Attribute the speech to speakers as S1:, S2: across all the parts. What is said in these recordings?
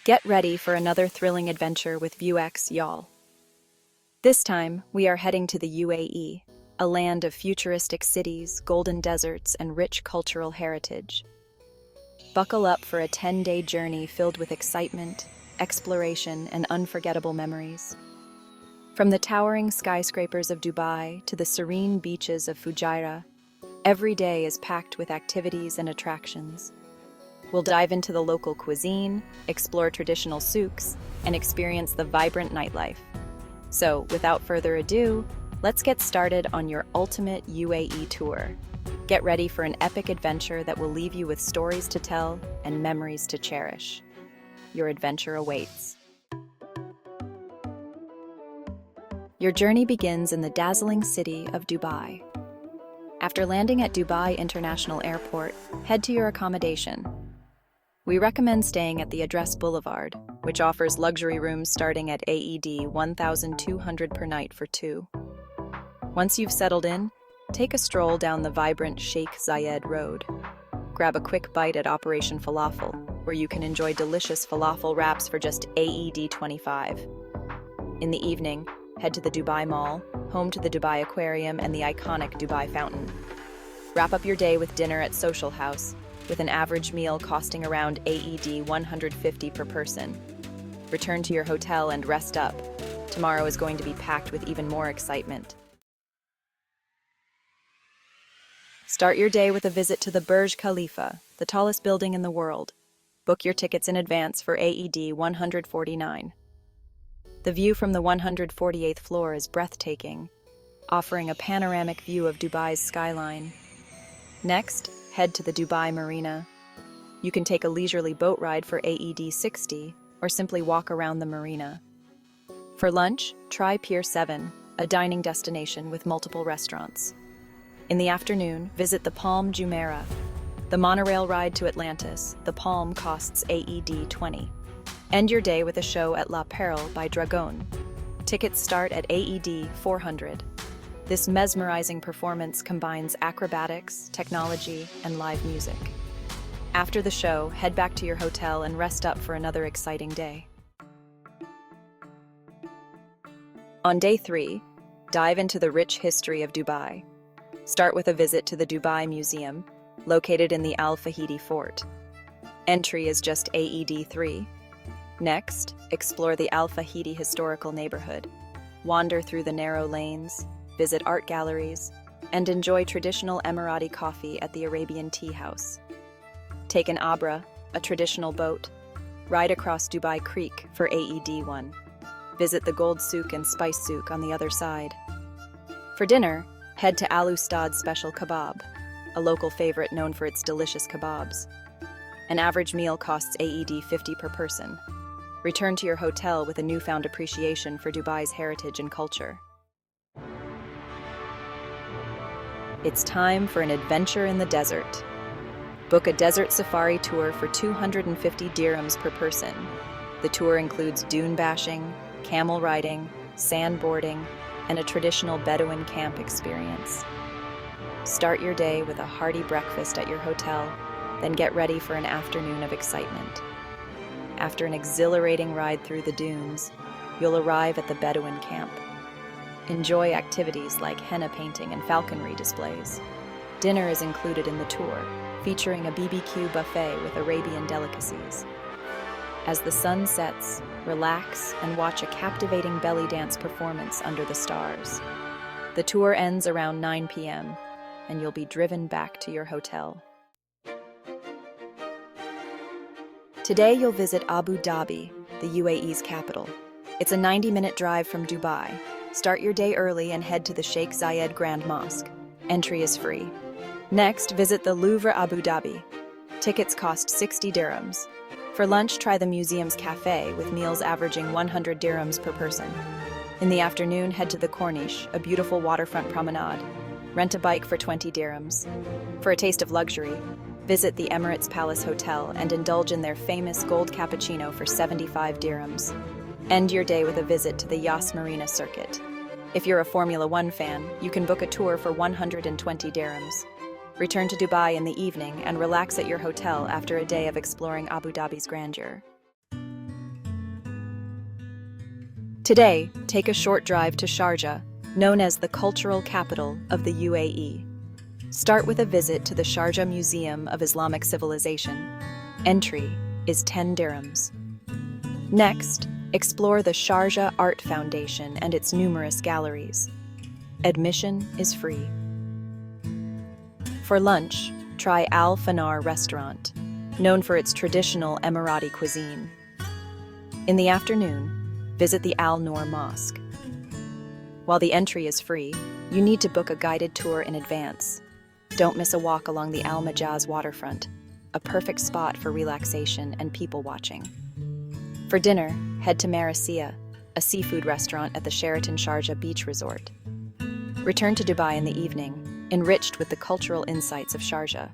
S1: Get ready for another thrilling adventure with VueX, y'all. This time, we are heading to the UAE, a land of futuristic cities, golden deserts, and rich cultural heritage. Buckle up for a 10-day journey filled with excitement, exploration, and unforgettable memories. From the towering skyscrapers of Dubai to the serene beaches of Fujairah, every day is packed with activities and attractions. We'll dive into the local cuisine, explore traditional souks, and experience the vibrant nightlife. So, without further ado, let's get started on your ultimate UAE tour. Get ready for an epic adventure that will leave you with stories to tell and memories to cherish. Your adventure awaits. Your journey begins in the dazzling city of Dubai. After landing at Dubai International Airport, head to your accommodation. We recommend staying at the Address Boulevard, which offers luxury rooms starting at AED 1,200 per night for two. Once you've settled in, take a stroll down the vibrant Sheikh Zayed Road. Grab a quick bite at Operation Falafel, where you can enjoy delicious falafel wraps for just AED 25. In the evening, head to the Dubai Mall, home to the Dubai Aquarium and the iconic Dubai Fountain. Wrap up your day with dinner at Social House, with an average meal costing around AED 150 per person. Return to your hotel and rest up. Tomorrow is going to be packed with even more excitement. Start your day with a visit to the Burj Khalifa, the tallest building in the world. Book your tickets in advance for AED 149. The view from the 148th floor is breathtaking, offering a panoramic view of Dubai's skyline. Next, head to the Dubai Marina. You can take a leisurely boat ride for AED 60 or simply walk around the marina. For lunch, try Pier 7, a dining destination with multiple restaurants. In the afternoon, visit the Palm Jumeirah. The monorail ride to Atlantis, the Palm, costs AED 20. End your day with a show at La Perle by Dragon. Tickets start at AED 400. This mesmerizing performance combines acrobatics, technology, and live music. After the show, head back to your hotel and rest up for another exciting day. On day 3, dive into the rich history of Dubai. Start with a visit to the Dubai Museum, located in the Al Fahidi Fort. Entry is just AED 3. Next, explore the Al Fahidi historical neighborhood. Wander through the narrow lanes, visit art galleries, and enjoy traditional Emirati coffee at the Arabian Tea House. Take an abra, a traditional boat, ride across Dubai Creek for AED 1. Visit the Gold Souk and Spice Souk on the other side. For dinner, head to Al Ustad's Special Kebab, a local favorite known for its delicious kebabs. An average meal costs AED 50 per person. Return to your hotel with a newfound appreciation for Dubai's heritage and culture. It's time for an adventure in the desert. Book a desert safari tour for 250 dirhams per person. The tour includes dune bashing, camel riding, sandboarding, and a traditional Bedouin camp experience. Start your day with a hearty breakfast at your hotel, then get ready for an afternoon of excitement. After an exhilarating ride through the dunes, you'll arrive at the Bedouin camp. Enjoy activities like henna painting and falconry displays. Dinner is included in the tour, featuring a BBQ buffet with Arabian delicacies. As the sun sets, relax and watch a captivating belly dance performance under the stars. The tour ends around 9 p.m., and you'll be driven back to your hotel. Today you'll visit Abu Dhabi, the UAE's capital. It's a 90-minute drive from Dubai. Start your day early and head to the Sheikh Zayed Grand Mosque. Entry is free. Next, visit the Louvre Abu Dhabi. Tickets cost 60 dirhams. For lunch, try the museum's cafe, with meals averaging 100 dirhams per person. In the afternoon, head to the Corniche, a beautiful waterfront promenade. Rent a bike for 20 dirhams. For a taste of luxury, visit the Emirates Palace Hotel and indulge in their famous gold cappuccino for 75 dirhams. End your day with a visit to the Yas Marina circuit. If you're a Formula One fan, you can book a tour for 120 dirhams. Return to Dubai in the evening and relax at your hotel after a day of exploring Abu Dhabi's grandeur. Today, take a short drive to Sharjah, known as the cultural capital of the UAE. Start with a visit to the Sharjah Museum of Islamic Civilization. Entry is 10 dirhams. Next, explore the Sharjah Art Foundation and its numerous galleries. Admission is free. For lunch, try Al Fanar restaurant, known for its traditional Emirati cuisine. In the afternoon, visit the Al Noor Mosque. While the entry is free, you need to book a guided tour in advance. Don't miss a walk along the Al Majaz waterfront, a perfect spot for relaxation and people watching. For dinner, head to Marasiya, a seafood restaurant at the Sheraton Sharjah Beach Resort. Return to Dubai in the evening, enriched with the cultural insights of Sharjah.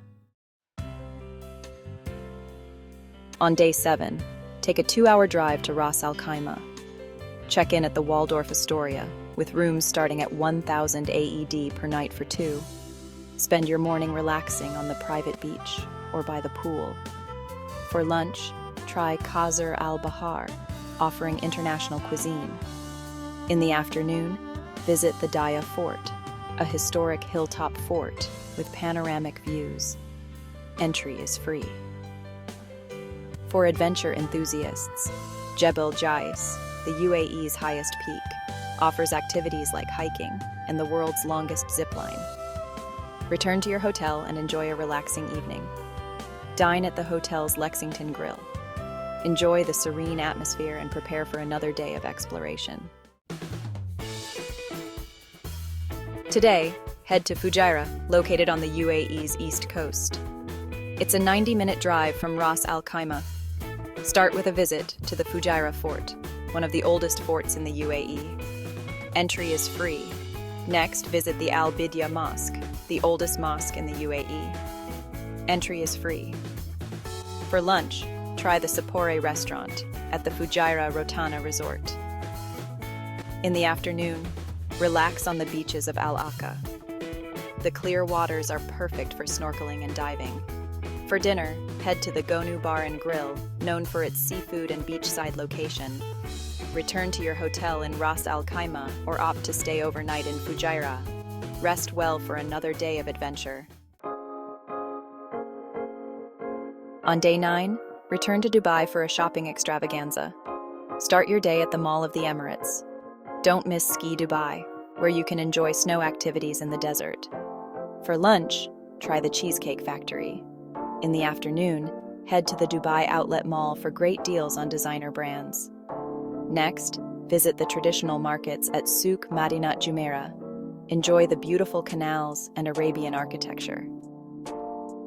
S1: On day 7, take a 2-hour drive to Ras Al Khaimah. Check in at the Waldorf Astoria, with rooms starting at 1,000 AED per night for 2. Spend your morning relaxing on the private beach or by the pool. For lunch, try Qasr al-Bahar, offering international cuisine. In the afternoon, visit the Daya Fort, a historic hilltop fort with panoramic views. Entry is free. For adventure enthusiasts, Jebel Jais, the UAE's highest peak, offers activities like hiking and the world's longest zip line. Return to your hotel and enjoy a relaxing evening. Dine at the hotel's Lexington Grill. Enjoy the serene atmosphere and prepare for another day of exploration. Today, head to Fujairah, located on the UAE's east coast. It's a 90-minute drive from Ras Al Khaimah. Start with a visit to the Fujairah Fort, one of the oldest forts in the UAE. Entry is free. Next, visit the Al Bidya Mosque, the oldest mosque in the UAE. Entry is free. For lunch, try the Sapore restaurant at the Fujairah Rotana Resort. In the afternoon, relax on the beaches of Al Aqsa. The clear waters are perfect for snorkeling and diving. For dinner, head to the Gonu Bar and Grill, known for its seafood and beachside location. Return to your hotel in Ras Al Khaimah or opt to stay overnight in Fujairah. Rest well for another day of adventure. On day 9, return to Dubai for a shopping extravaganza. Start your day at the Mall of the Emirates. Don't miss Ski Dubai, where you can enjoy snow activities in the desert. For lunch, try the Cheesecake Factory. In the afternoon, head to the Dubai Outlet Mall for great deals on designer brands. Next, visit the traditional markets at Souk Madinat Jumeirah. Enjoy the beautiful canals and Arabian architecture.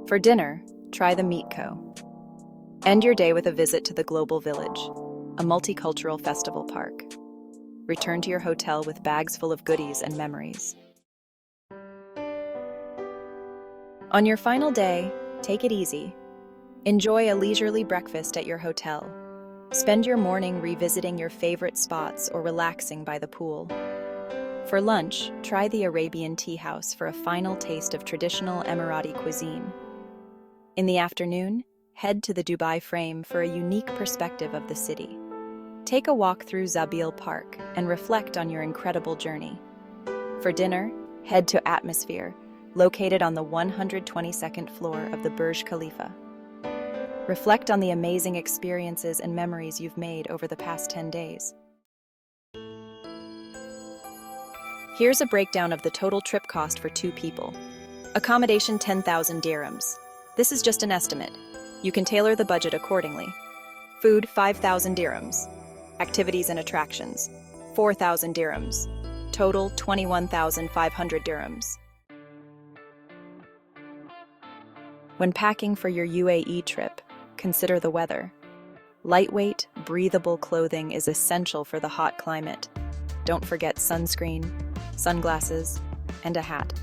S1: For dinner, try the Meat Co. End your day with a visit to the Global Village, a multicultural festival park. Return to your hotel with bags full of goodies and memories. On your final day, take it easy. Enjoy a leisurely breakfast at your hotel. Spend your morning revisiting your favorite spots or relaxing by the pool. For lunch, try the Arabian Tea House for a final taste of traditional Emirati cuisine. In the afternoon, head to the Dubai Frame for a unique perspective of the city. Take a walk through Zabil Park and reflect on your incredible journey. For dinner, head to Atmosphere, located on the 122nd floor of the Burj Khalifa. Reflect on the amazing experiences and memories you've made over the past 10 days. Here's a breakdown of the total trip cost for 2 people. Accommodation 10,000 dirhams. This is just an estimate. You can tailor the budget accordingly. Food 5,000 dirhams. Activities and attractions 4,000 dirhams. Total 21,500 dirhams. When packing for your UAE trip, consider the weather. Lightweight, breathable clothing is essential for the hot climate. Don't forget sunscreen, sunglasses, and a hat.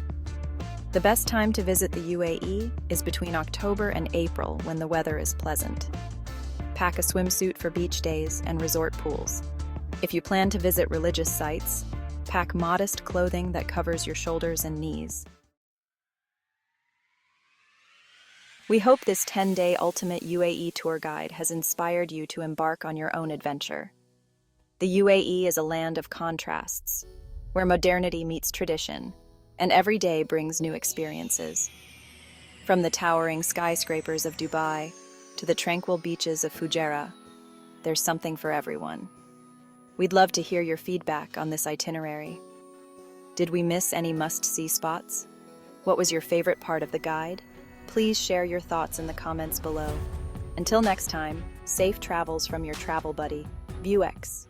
S1: The best time to visit the UAE is between October and April when the weather is pleasant. Pack a swimsuit for beach days and resort pools. If you plan to visit religious sites, pack modest clothing that covers your shoulders and knees. We hope this 10-day ultimate UAE tour guide has inspired you to embark on your own adventure. The UAE is a land of contrasts, where modernity meets tradition, and every day brings new experiences. From the towering skyscrapers of Dubai to the tranquil beaches of Fujairah, there's something for everyone. We'd love to hear your feedback on this itinerary. Did we miss any must-see spots? What was your favorite part of the guide? Please share your thoughts in the comments below. Until next time, safe travels from your travel buddy, VueX.